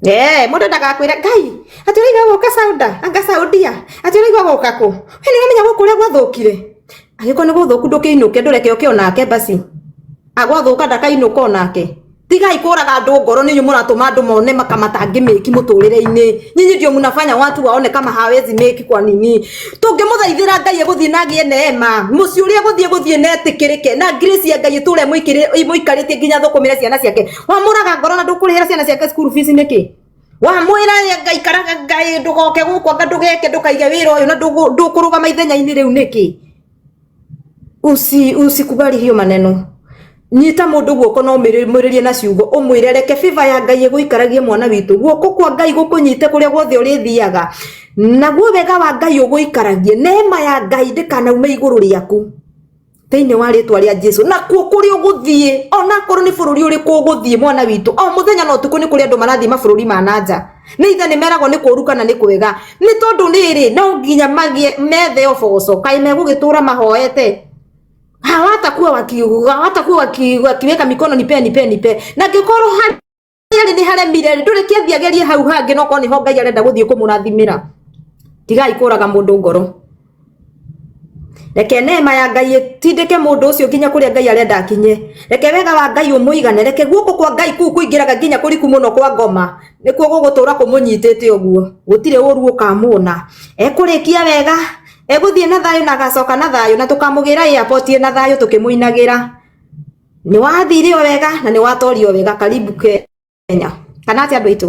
Mundu ndagakwire Ngai ati uriga goka sauda anga saudia ati uriga goka ku ni ngamenya gukuria gwathukire agiko ni guthuku ndukiinuke ndureke ukio nake basi agwathuka ndakainuka onake tiga ikuraga andu ngoro ninyu muratuma andu mone makamatangi meki muturire-ini nyinyi ndio mnafanya watu waone kama hawezi meki kwa nini tungimuthaithira Ngai eguthie nagie neema muci uria guthie netikirike na grace ya Ngai ture muikarite nginya thukumire ciana ciake wamuraga ngoro na ndukurihira ciana ciake school fees niki wamwira Ngai karaga Ngai ndugoke gukwa ndugeke ndukaige wira uyu na ndukurugama ithenya-ini riu niki usikubali hiyo maneno nyita mundu guoko no muririe na ciugo umwire reke fiva ya Ngai eguikaragie mwana witu guoko kwa Ngai gukunyite kuria guothe urithiaga naguo wega wa Ngai uguikaragie neema ya Ngai ndikanaume iguru riaku thiini wa ritwa ria Jesu na kuo kuria uguthie ona korwo ni bururi uriku uguthie mwana witu o muthenya no tuku ni kuria andu marathie mabururi ma nanja ni ithe ni meragwo ni kuru kana ni kwega ni tondu niri no nginya magie methe oboco kai megugitura mahoete hawatakuwa wakiweka mikono nipe na ngikoro hali ni haremire nduri kiathiagerie hau hangi no ko ni ho Ngai arenda guthie kumurathimira tiga ikuraga mundu ngoro reke neema ya Ngai tindike mundu ucio nginya kuria Ngai arenda akinye reke wega wa Ngai umuigane reke guoko kwa Ngai kuu kuingiraga nginya kuriku muno kwa ngoma nikuo gugutura kumunyitite uguo gutire uru ukamuna ekurikia wega eguthie na thayo na gacoka na thayo na tukamugira airport na thayo tukimuinagira ni wathirio wega na ni watorio wega karibu Kenya kana ati andu itu